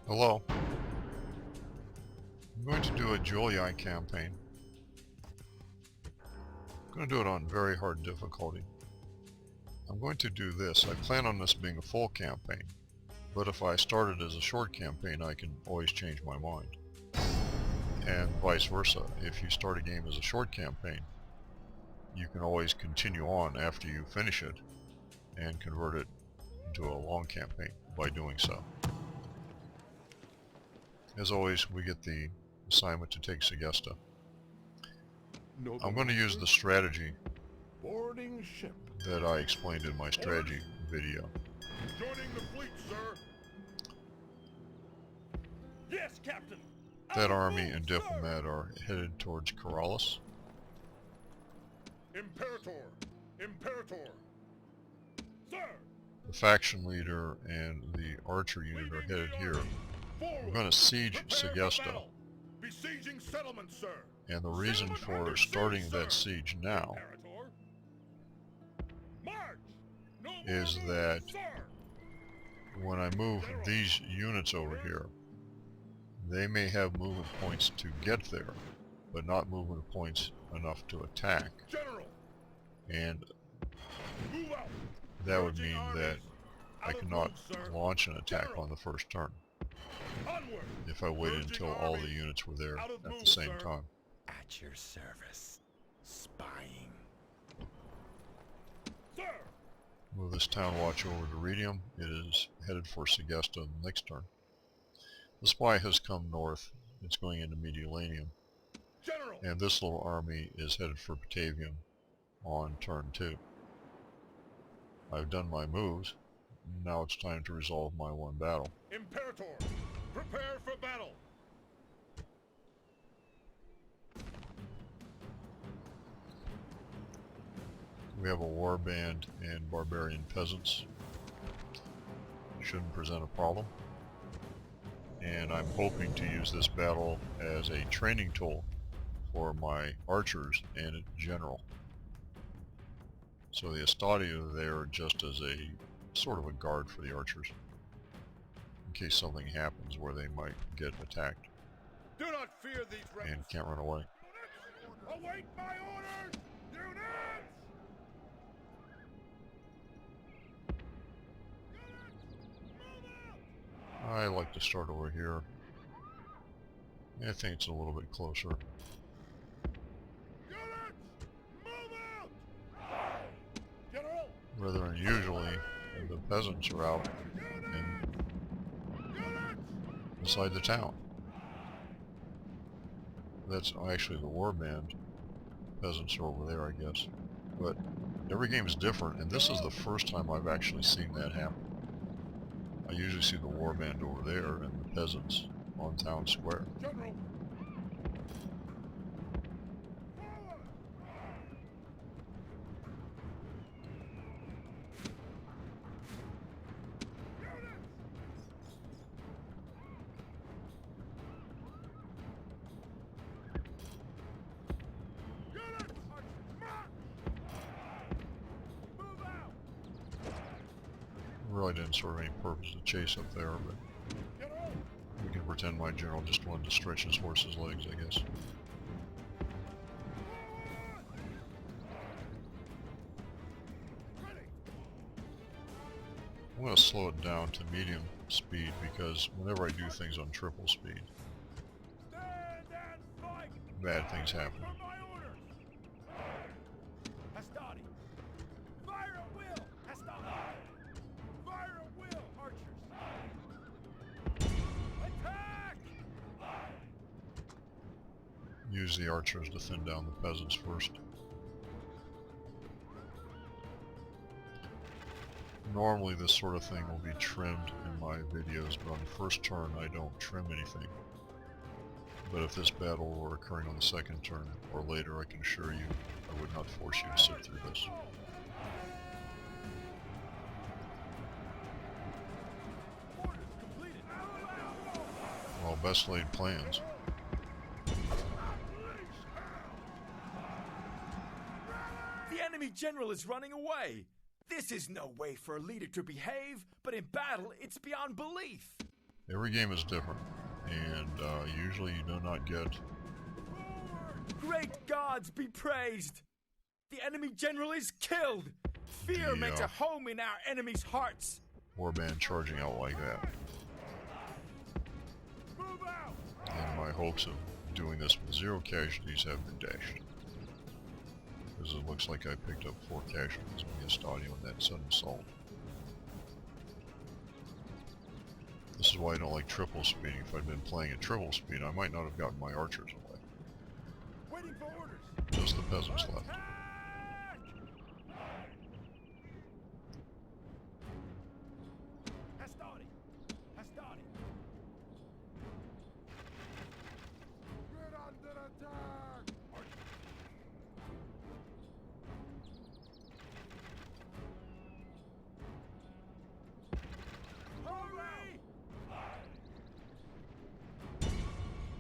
Hello. I'm going to do a Julii campaign. I'm going to do it on very hard difficulty. I'm going to do this. I plan on this being a full campaign, but if I start it as a short campaign, I can always change my mind. And vice versa. If you start a game as a short campaign, you can always continue on after you finish it and convert it into a long campaign by doing so. As always, we get the assignment to take Segesta. I'm going to use the strategy Boarding ship. that I explained in my strategy video. Joining the fleet, sir. Yes, Captain. That army and diplomat are headed towards Coralis. Imperator. Imperator. Sir. The faction leader and the archer unit are headed here. We're going to siege Segesta, Besieging settlement, sir. and the reason for starting that siege now is that when I move these units over here, they may have movement points to get there, but not movement points enough to attack. And that would mean that I cannot launch an attack on the first turn if I waited until all the units were there at the same time. At your service. Spying. Move this town watch over to Redium. It is headed for Segesta the next turn. The spy has come north. It's going into Mediolanium. And this little army is headed for Pavium on turn 2. I've done my moves. Now it's time to resolve my one battle. Imperator, prepare for battle. We have a warband and barbarian peasants. Shouldn't present a problem. And I'm hoping to use this battle as a training tool for my archers and a general. So the Estati are there just as a sort of a guard for the archers, in case something happens where they might get attacked Do not fear these rebels. and can't run away. Await my orders! Units! I like to start over here. I think it's a little bit closer. Units! Move out! General! Rather unusually, the peasants are out inside the town. That's actually the warband. Peasants are over there, I guess. But every game is different, and this is the first time I've actually seen that happen. I usually see the warband over there and the peasants on town square. General! Really didn't serve any purpose to chase up there, but we can pretend my general just wanted to stretch his horse's legs, I guess. I'm going to slow it down to medium speed because whenever I do things on triple speed, bad things happen. Use the archers to thin down the peasants first. Normally this sort of thing will be trimmed in my videos, but on the first turn I don't trim anything. But if this battle were occurring on the second turn or later, I can assure you I would not force you to sit through this. Well, best laid plans. The enemy general is running away. This is no way for a leader to behave, but in battle, it's beyond belief. Every game is different, and usually you do not get... Great gods be praised! The enemy general is killed! Fear makes a home in our enemies' hearts! Warband charging out like that. Move out! And my hopes of doing this with 0 casualties have been dashed. Because it looks like I picked up 4 casualties against audio on that sudden assault. This is why I don't like triple speeding. If I'd been playing at triple speed, I might not have gotten my archers away. Waiting for orders. Just the peasants left. Get under attack! Hurry!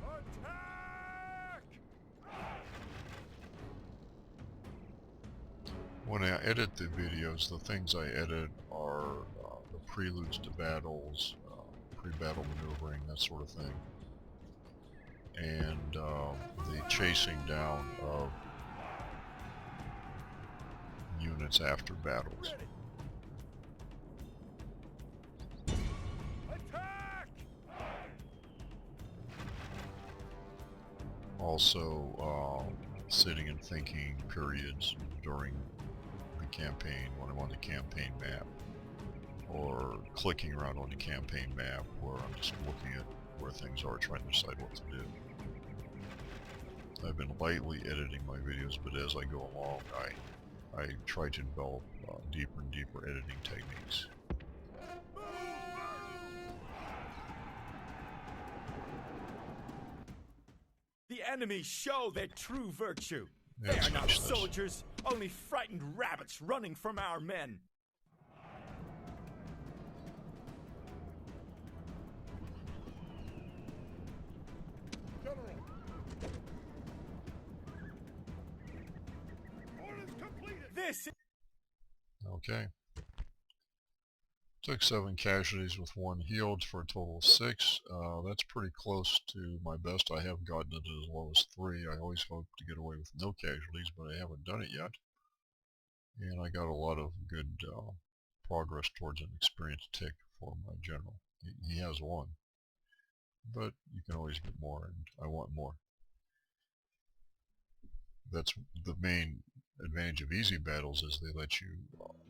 Attack! When I edit the videos, the things I edit are the preludes to battles, pre-battle maneuvering, that sort of thing, and the chasing down of units after battles. Attack! Also, sitting and thinking periods during the campaign when I'm on the campaign map, or clicking around on the campaign map where I'm just looking at where things are, trying to decide what to do. I've been lightly editing my videos, but as I go along, I try to develop deeper and deeper editing techniques. The enemy show their true virtue. Yeah, They let's are not finish this. soldiers, only frightened rabbits running from our men. General! Orders completed! This Okay. Took 7 casualties with 1 healed for a total of 6. That's pretty close to my best. I have gotten it as low as 3. I always hope to get away with no casualties, but I haven't done it yet. And I got a lot of good progress towards an experience tick for my general. He has 1. But you can always get more, and I want more. That's the main advantage of easy battles, is they let you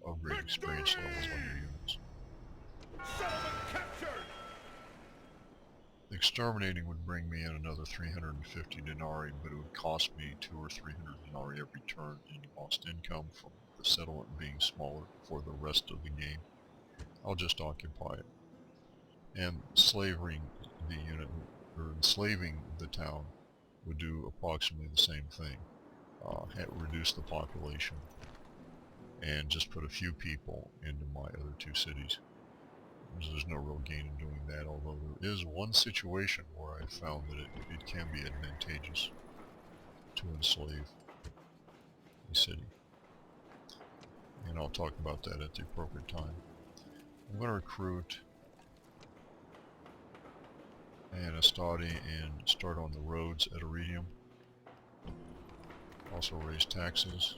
upgrade experience levels on your units. Settlement captured! Exterminating would bring me in another 350 denarii, but it would cost me 200 or 300 denarii every turn in lost income from the settlement being smaller for the rest of the game. I'll just occupy it. And slaving the unit, or enslaving the town, would do approximately the same thing. Reduce the population and just put a few people into my other 2 cities. There's no real gain in doing that, although there is one situation where I found that it can be advantageous to enslave a city. And I'll talk about that at the appropriate time. I'm going to recruit Anastati and start on the roads at Iridium. Also raise taxes.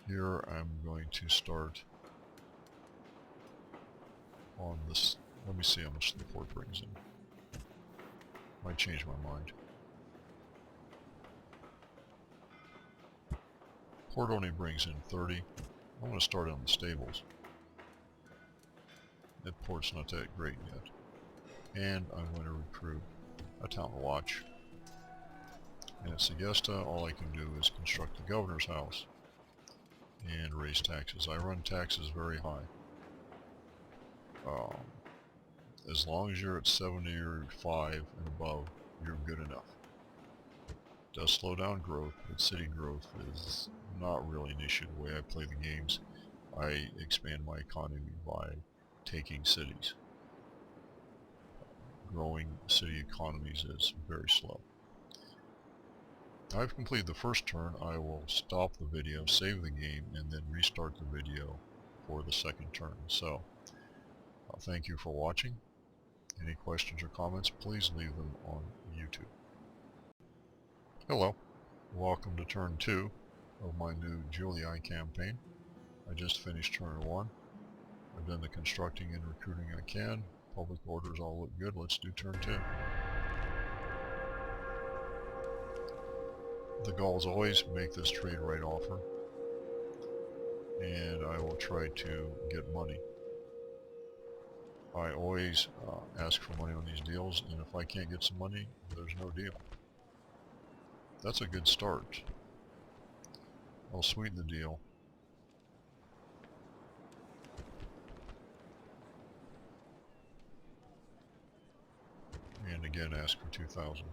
Here I'm going to start on this. Let me see how much the port brings in. Might change my mind. Port only brings in 30. I'm going to start on the stables. That port's not that great yet. And I'm going to recruit a town watch. And at Segesta, all I can do is construct the governor's house and raise taxes. I run taxes very high. As long as you're at 75 and above, you're good enough. It does slow down growth, but city growth is not really an issue. The way I play the games, I expand my economy by taking cities. Growing city economies is very slow. I've completed the first turn. I will stop the video, save the game, and then restart the video for the second turn. So, thank you for watching, Any questions or comments, please leave them on YouTube. Hello, welcome to turn 2 of my new Julii campaign. I just finished turn 1. I've done the constructing and recruiting I can. Public orders all look good. Let's do turn 2. The Gauls always make this trade right offer, and I will try to get money. I always ask for money on these deals, and if I can't get some money, there's no deal. That's a good start. I'll sweeten the deal. And again ask for 2,000.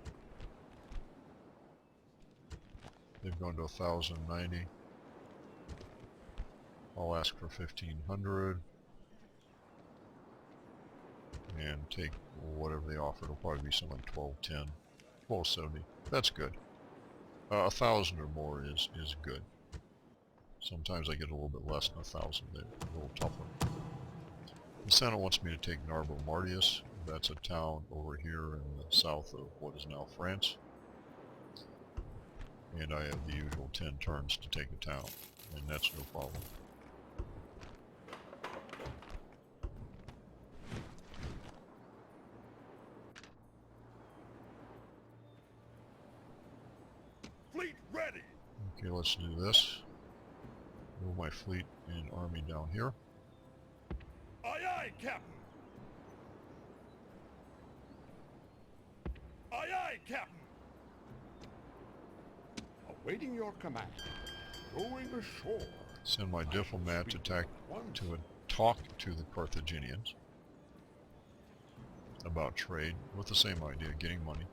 They've gone to 1,090. I'll ask for 1,500 and take whatever they offer. It'll probably be something like 1,210, 1,270. That's good. 1,000 or more is good. Sometimes I get a little bit less than 1,000. They're a little tougher. The Senate wants me to take Narbo Martius. That's a town over here in the south of what is now France. And I have the usual 10 turns to take a town, and that's no problem. Fleet ready. Okay, let's do this. Move my fleet and army down here. Aye, aye, Captain. Aye, aye, Captain. Awaiting your command. Going ashore. Send my diplomat to talk to the Carthaginians about trade with the same idea, getting money.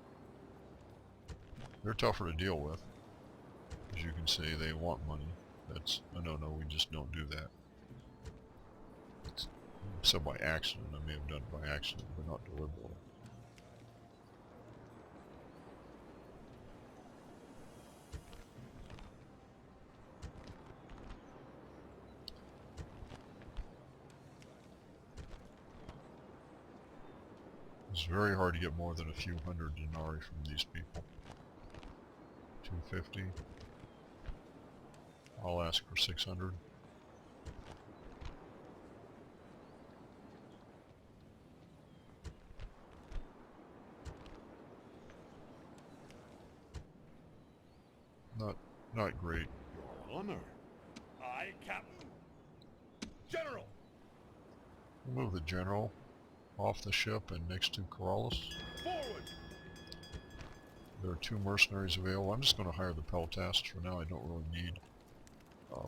They're tougher to deal with. As you can see, they want money. That's a no-no, we just don't do that. Except by accident. I may have done it by accident, but not deliberately. It's very hard to get more than a few hundred denarii from these people. 250. I'll ask for 600. Not great. Your honor. Aye, Captain. General. Move the general off the ship and next to Coralis. Forward. There are 2 mercenaries available. I'm just going to hire the peltasts for now. I don't really need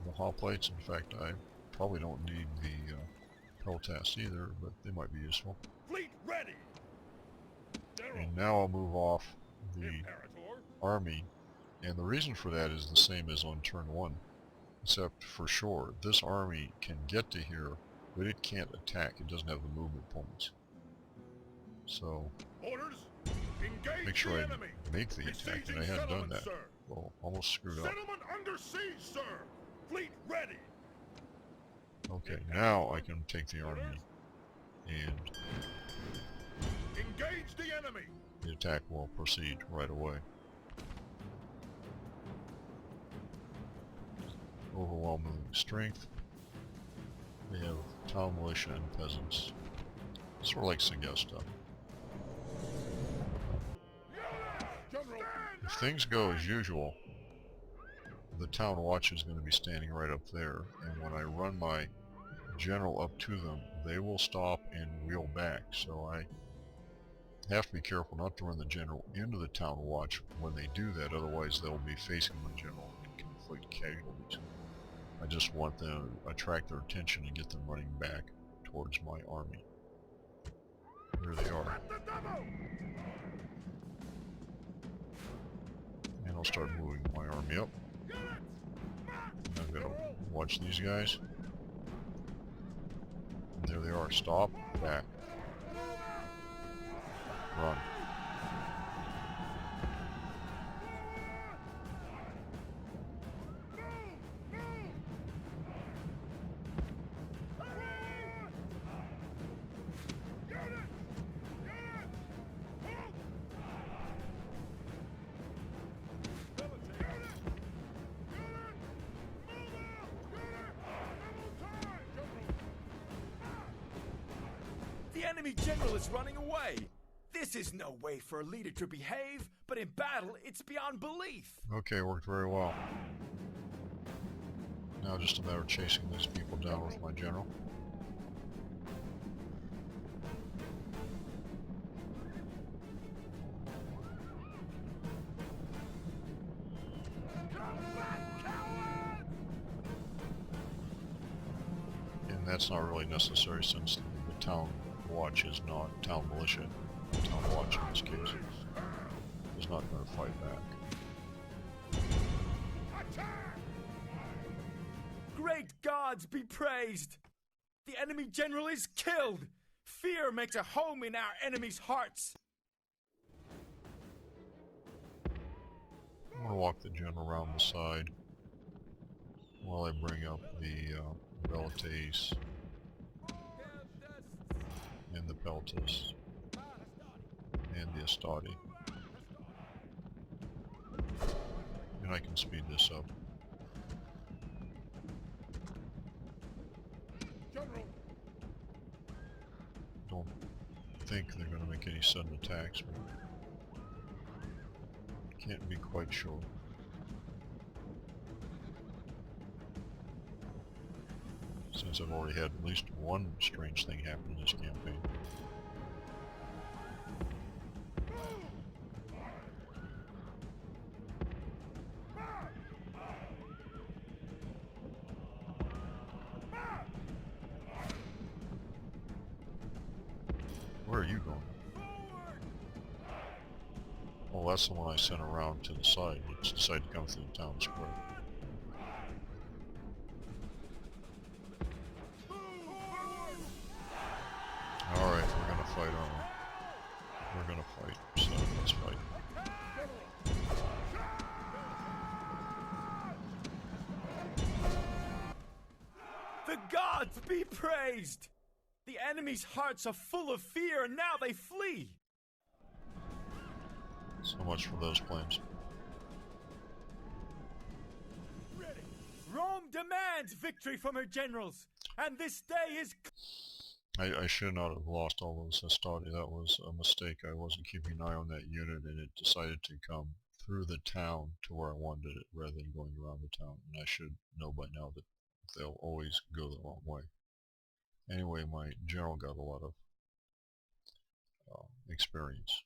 the hoplites. In fact, I probably don't need the peltasts either, but they might be useful. Fleet ready. General. And now I'll move off the Imperator. army, and the reason for that is the same as on turn 1, except for sure this army can get to here, but it can't attack. It doesn't have the movement points. So Orders. Engage make sure the I enemy. make the attack, and I hadn't done that. Sir. Well, almost screwed up. Settlement under siege, sir. Fleet ready. Okay, now I can take the army, and Engage the enemy. the attack will proceed right away. Overwhelming strength. They have town militia and peasants. Sort of like Segesta. General. If things go as usual, the town watch is going to be standing right up there, and when I run my general up to them, they will stop and wheel back. So I have to be careful not to run the general into the town watch when they do that, otherwise they'll be facing my general and can inflict casualties. I just want them to attract their attention and get them running back towards my army. There they are. And I'll start moving my army up. I've got to watch these guys. And there they are. Stop. Back. Run. The enemy general is running away! This is no way for a leader to behave, but in battle, it's beyond belief! Okay, worked very well. Now just a matter of chasing these people down with my general. And that's not really necessary since the town watch is not town militia. Town watch in this case is not going to fight back. Great gods be praised! The enemy general is killed! Fear makes a home in our enemies' hearts! I'm going to walk the general around the side while I bring up the Velites and the Peltas and the Astadi. And I can speed this up. General. Don't think they're going to make any sudden attacks, but can't be quite sure. Since I've already had at least one strange thing happen in this campaign. Where are you going? Well, that's the one I sent around to the side. It's decided to come through the town square. Alright, we're gonna fight, aren't we? We're gonna fight, so let's fight. The gods be praised! The enemy's hearts are full of fear and now they flee! So much for those claims. Rome demands victory from her generals, and this day is... I should not have lost all those Astadi. That was a mistake. I wasn't keeping an eye on that unit, and it decided to come through the town to where I wanted it rather than going around the town. And I should know by now that they'll always go the wrong way. Anyway, my general got a lot of experience.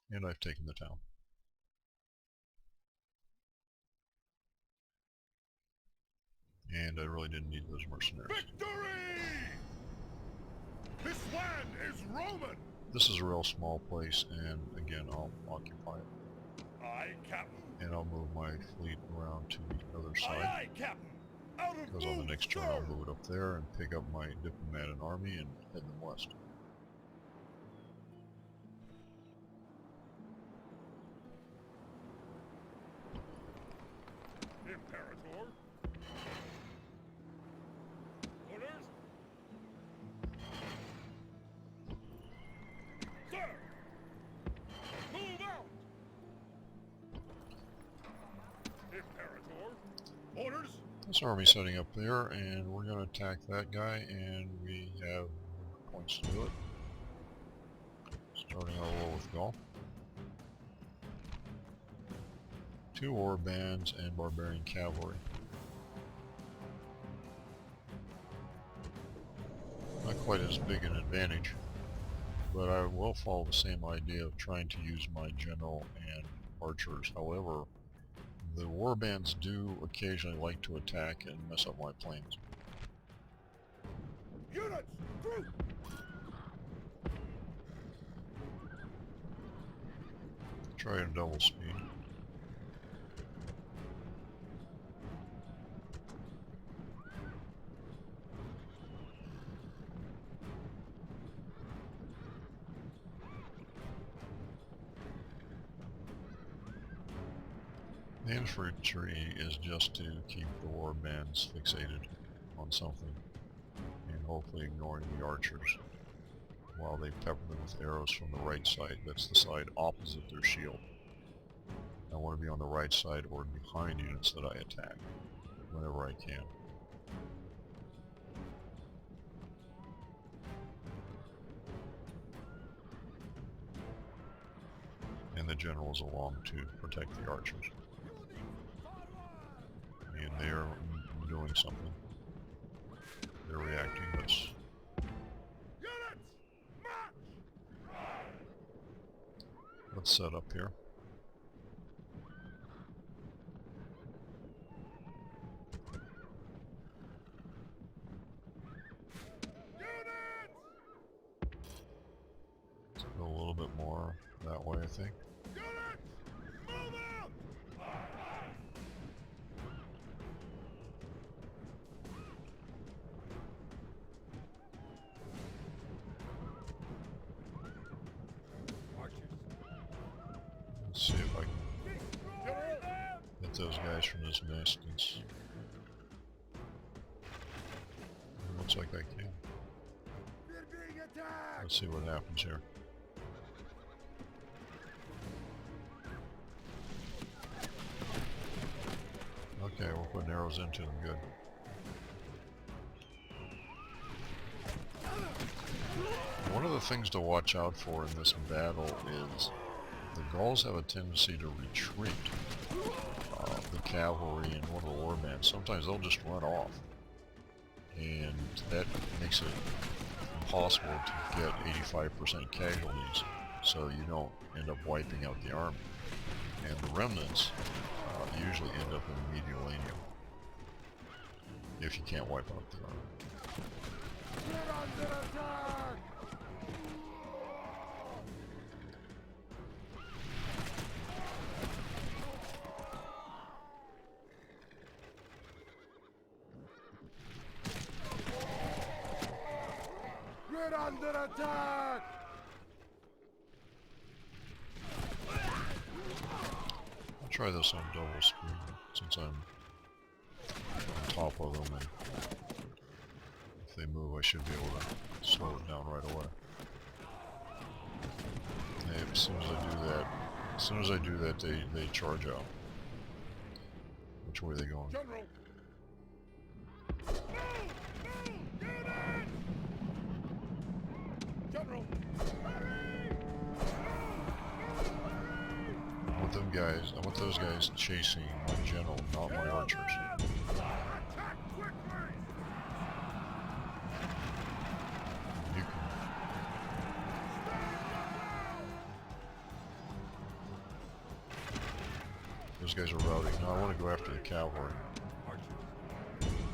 And I've taken the town. And I really didn't need those mercenaries. Victory! This land is Roman! This is a real small place, and again, I'll occupy it. Aye, Captain. And I'll move my fleet around to the other Aye, side. aye, Captain. Out of Because on the move, next turn sir. I'll move it up there and pick up my diplomat and army and head them west. Imperator. Orders. Sir. Move out. Imperator. Orders. This army setting up there, and we're going to attack that guy, and we have points to do it. Starting our war with Gaul. 2 war bands and barbarian cavalry. Not quite as big an advantage, but I will follow the same idea of trying to use my general and archers. However, the warbands do occasionally like to attack and mess up my plans. Units. Group. Try and double speed. The infantry is just to keep the war bands fixated on something and hopefully ignoring the archers while they pepper them with arrows from the right side. That's the side opposite their shield. I want to be on the right side or behind units that I attack whenever I can. the generals along to protect the archers. And they are doing something. They're reacting. Let's set up here. Let's go a little bit more that way, I think. Let's see if I can get those guys from this distance. Looks like I can. Let's see what happens here. Okay, we're putting arrows into them, good. One of the things to watch out for in this battle is the Gauls have a tendency to retreat. The cavalry and one of the warbands, sometimes they'll just run off. And that makes it impossible to get 85% casualties, so you don't end up wiping out the army. And the remnants usually end up in Mediolanium if you can't wipe out the army. We're under attack! I'll try this on double speed since I'm on top of them, and if they move I should be able to slow it down right away. And as soon as I do that, they charge out. Which way are they going? General! General! I want those guys chasing my general, not my archers. Attack quickly! You those guys are routing. No, I want to go after the cavalry.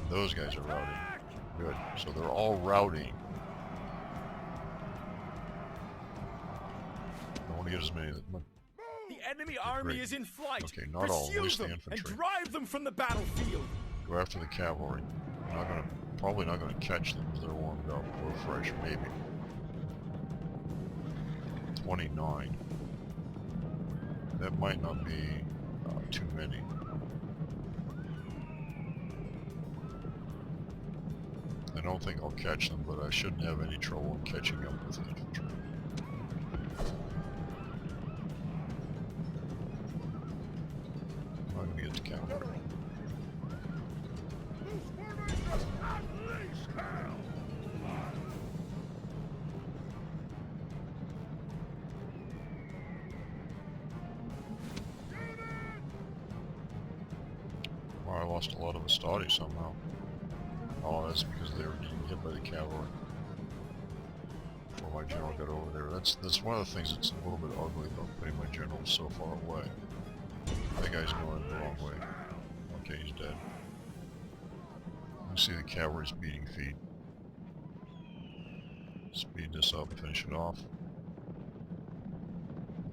Those guys are routing. Good. So they're all routing. I want to get as many. The enemy army Great. is in flight. Okay, not all, at Pursue least the them infantry. and drive them from the battlefield. Go after the cavalry. Probably not gonna catch them because they're warmed up or fresh, maybe. 29. That might not be too many. I don't think I'll catch them, but I shouldn't have any trouble in catching up with the infantry. I'm gonna get the cavalry. Loose formation! Unleash hell! Well, I lost a lot of Astadi somehow. Oh, that's because they were getting hit by the cavalry. Before my general got over there. That's one of the things that's a little bit ugly about putting my general so far away. That guy's going the wrong way. Okay, he's dead. You see the cavalry's beating feet. Speed this up, finish it off.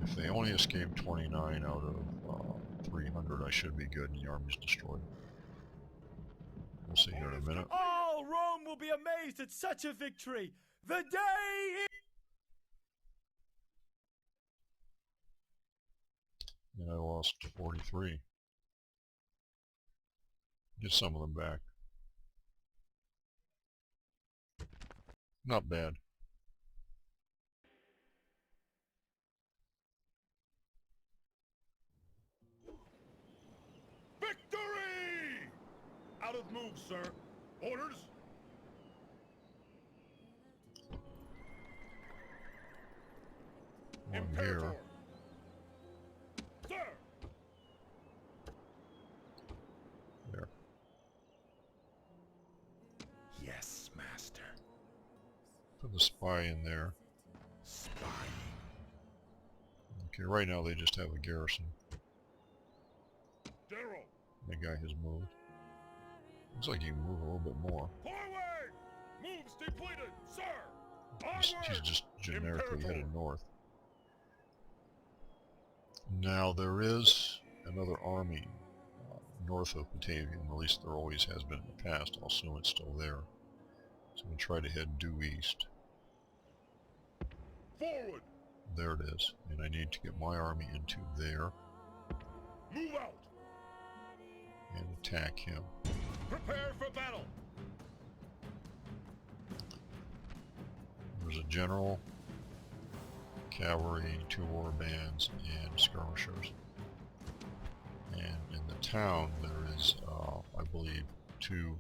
If they only escape 29 out of 300, I should be good and the army's destroyed. We'll see here in a minute. All Rome will be amazed at such a victory. The day is... And I lost 43. Get some of them back. Not bad. Victory! Out of move, sir. Orders? One here. Imperator. Put the spy in there. Okay, right now they just have a garrison. General! The guy has moved. Looks like he can move a little bit more. Forward! Moves depleted, sir! He's Onward! just generically Imperator! headed north. Now there is another army north of Pavium, at least there always has been in the past. I'll assume it's still there. So I'm going to try to head due east. Forward! There it is. And I need to get my army into there Move out! and attack him. Prepare for battle! There's a general, cavalry, 2 war bands, and skirmishers. And in the town there is, I believe, 2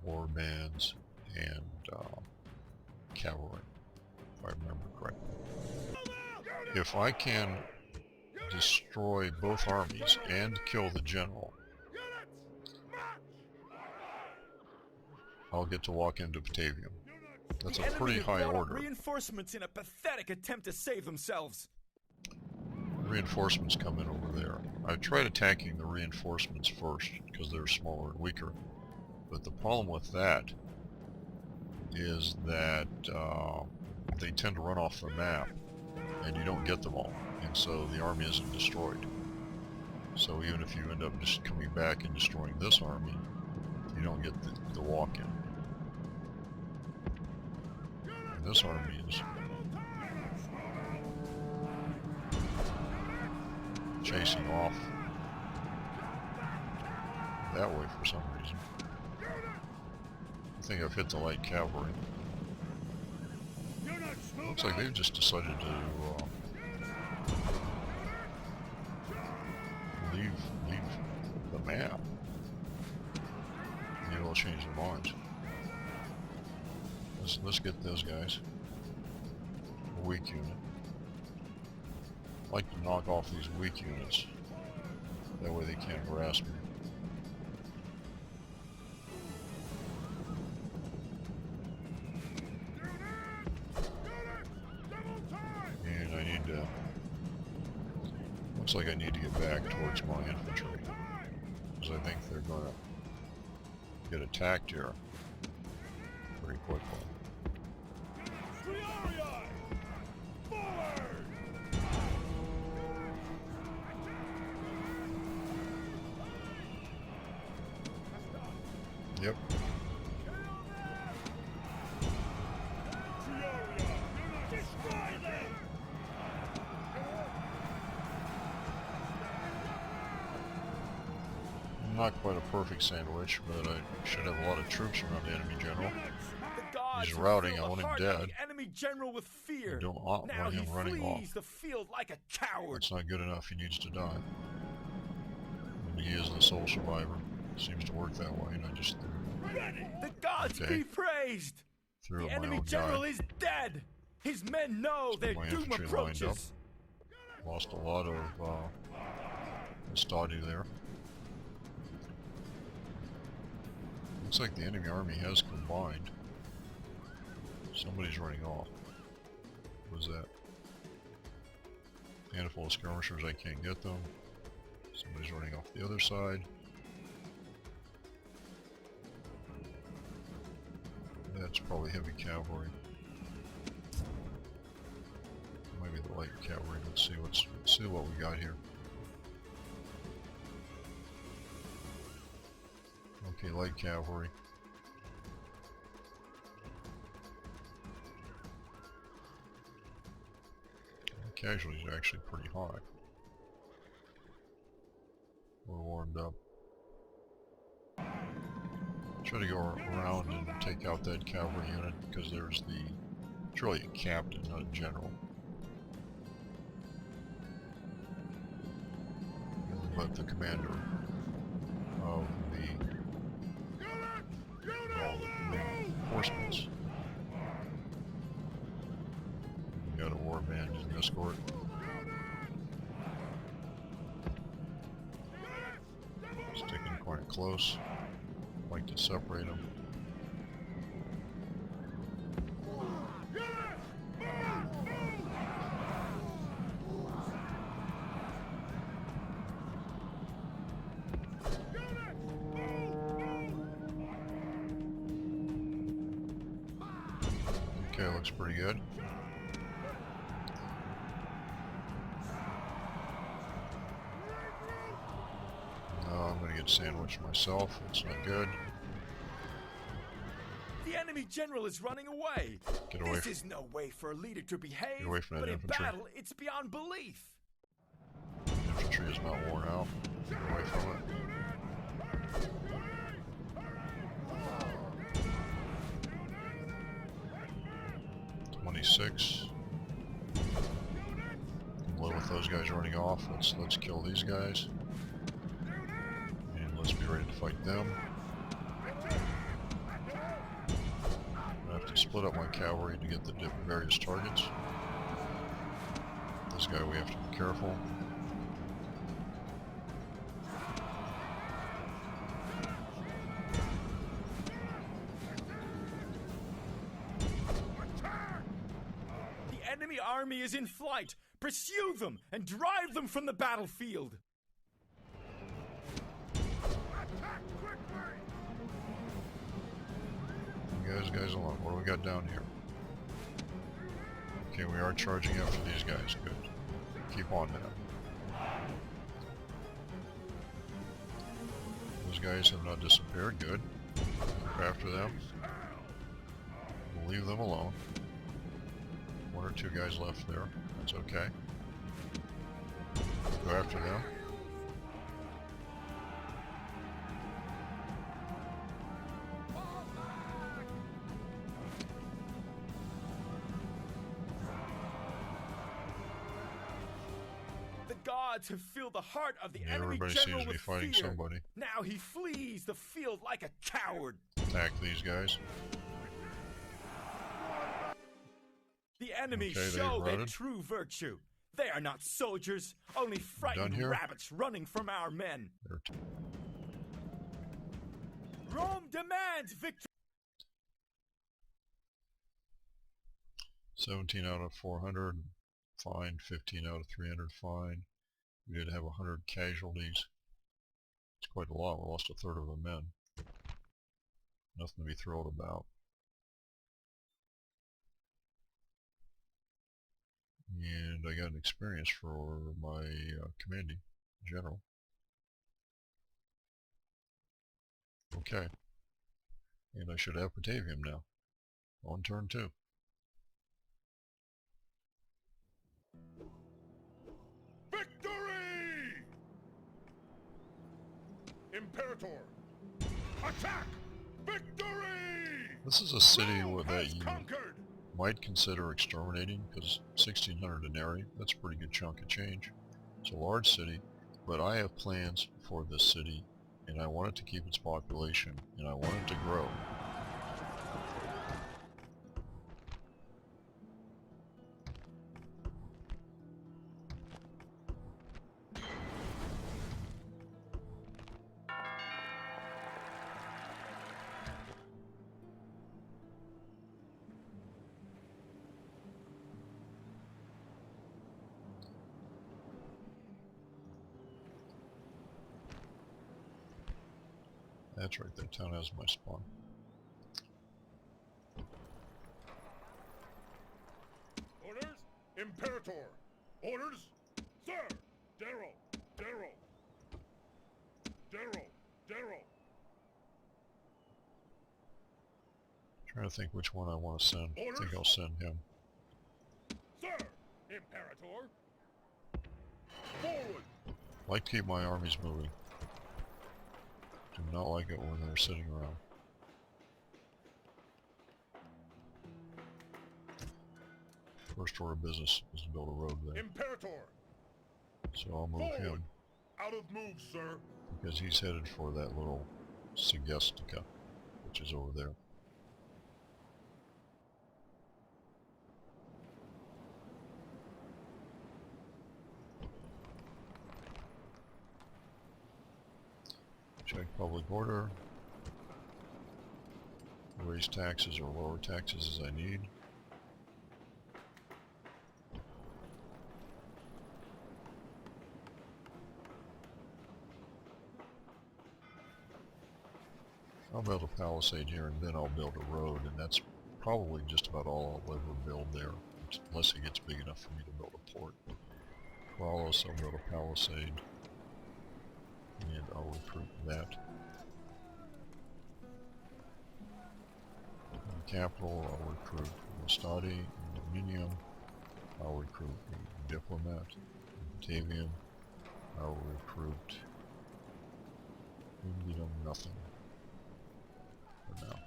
war bands and cavalry, if I remember correctly. If I can destroy both armies and kill the general, I'll get to walk into Pavium. That's a pretty high order. Reinforcements in a pathetic attempt to save themselves. Reinforcements come in over there. I tried attacking the reinforcements first because they're smaller and weaker, but the problem with that is that they tend to run off the map and you don't get them all, and so the army isn't destroyed. So even if you end up just coming back and destroying this army, you don't get the walk-in. And this army is chasing off that way for some reason. I think I've hit the light cavalry. Looks like they've just decided to leave the map. Maybe they'll change their minds. Let's get those guys. A weak unit. I like to knock off these weak units. That way they can't harass me. And I need to... Looks like I need to get back towards my infantry. Because I think they're going to get attacked here pretty quickly. Yep. Not quite a perfect sandwich, but I should have a lot of troops around the enemy general. He's routing, I want him dead. Enemy general with fear. I don't want him running off. The field like a coward. That's not good enough, he needs to die. And he is the sole survivor. Seems to work that way, and I just The gods be praised! threw The up my enemy own general guy. is dead! His men know their my doom infantry lined up. approaches! Lost a lot of Estadi there. Looks like the enemy army has combined. Somebody's running off. What was that? Handful of skirmishers, I can't get them. Somebody's running off the other side. That's probably heavy cavalry. Maybe the light cavalry. Let's see what we got here. Okay, light cavalry. The casualties are actually pretty high. We're warmed up. Try to go around and take out that cavalry unit because there's it's really a captain, not a general. But the commander of the reinforcements. We got a war band and escort. Sticking quite close. Like to separate them. Okay, looks pretty good. No, I'm going to get sandwiched myself. It's not good. The enemy general is running away. Get away This is no way for a leader to behave. Get away from that but infantry. in battle, it's beyond belief. Infantry is not worn out. Get away from it. .26. Low with those guys running off. Let's kill these guys. And let's be ready to fight them. I have to split up my cavalry to get the various targets. This guy we have to be careful. The enemy army is in flight. Pursue them and drive them from the battlefield. Guys along. What do we got down here? Okay, we are charging after these guys. Good. Keep on that. Those guys have not disappeared. Good. Go after them. We'll leave them alone. One or two guys left there. That's okay. Go after them. The gods have filled the heart of the Yeah, enemy everybody general seems to be with fighting fear. somebody. Now he flees the field like a coward. Attack these guys. The enemy Okay, they've show their routed. true virtue. They are not soldiers, only frightened here? rabbits running from our men. They're Rome demands victory. 17 out of 400. Fine. 15 out of 300. Fine. We did have 100 casualties. It's quite a lot. We lost a third of the men. Nothing to be thrilled about. And I got an experience for my commanding general. Okay. And I should have Pavium now. On turn 2. Victory! Imperator! Attack! Victory! This is a city Rome that has you conquered! might consider exterminating, because 1600 denarii, that's a pretty good chunk of change. It's a large city, but I have plans for this city, and I want it to keep its population, and I want it to grow. That's right, that town has my spawn. Orders? Imperator! Orders? Sir! Darrow! Darrow! Darrow! Darrow! Trying to think which one I want to send. I think I'll send him. Sir! Imperator! Forward! Like to keep my armies moving. Do not like it when they're sitting around. First order of business is to build a road there. Imperator! So I'll move Forward! him Out of move, sir! because he's headed for that little Segestica, which is over there. Check public order. Raise taxes or lower taxes as I need. I'll build a palisade here and then I'll build a road, and that's probably just about all I'll ever build there, unless it gets big enough for me to build a port. Coralis, I'll build a palisade, and I'll recruit that. In the capital, I'll recruit Mastadi. In Dominium, I'll recruit a diplomat. In Pavium, I'll recruit nothing for now.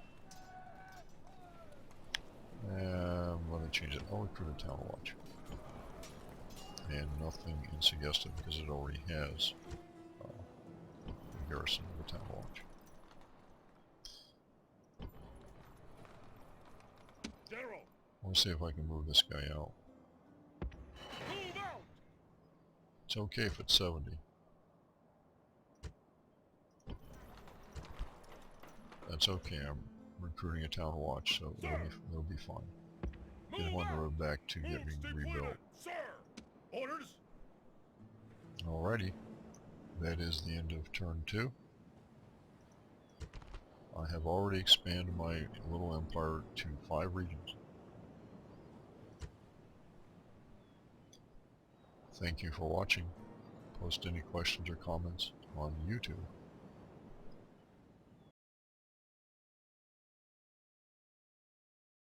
Let me change it. I'll recruit a town watch. And nothing in Segesta because it already has a garrison of a town watch. General, I want to see if I can move this guy out. move out! It's okay if it's 70. That's okay, I'm recruiting a town watch, so it'll be fine. Get him on the road back to getting rebuilt. Sir! Orders? Alrighty, that is the end of turn 2. I have already expanded my little empire to 5 regions. Thank you for watching. Post any questions or comments on YouTube.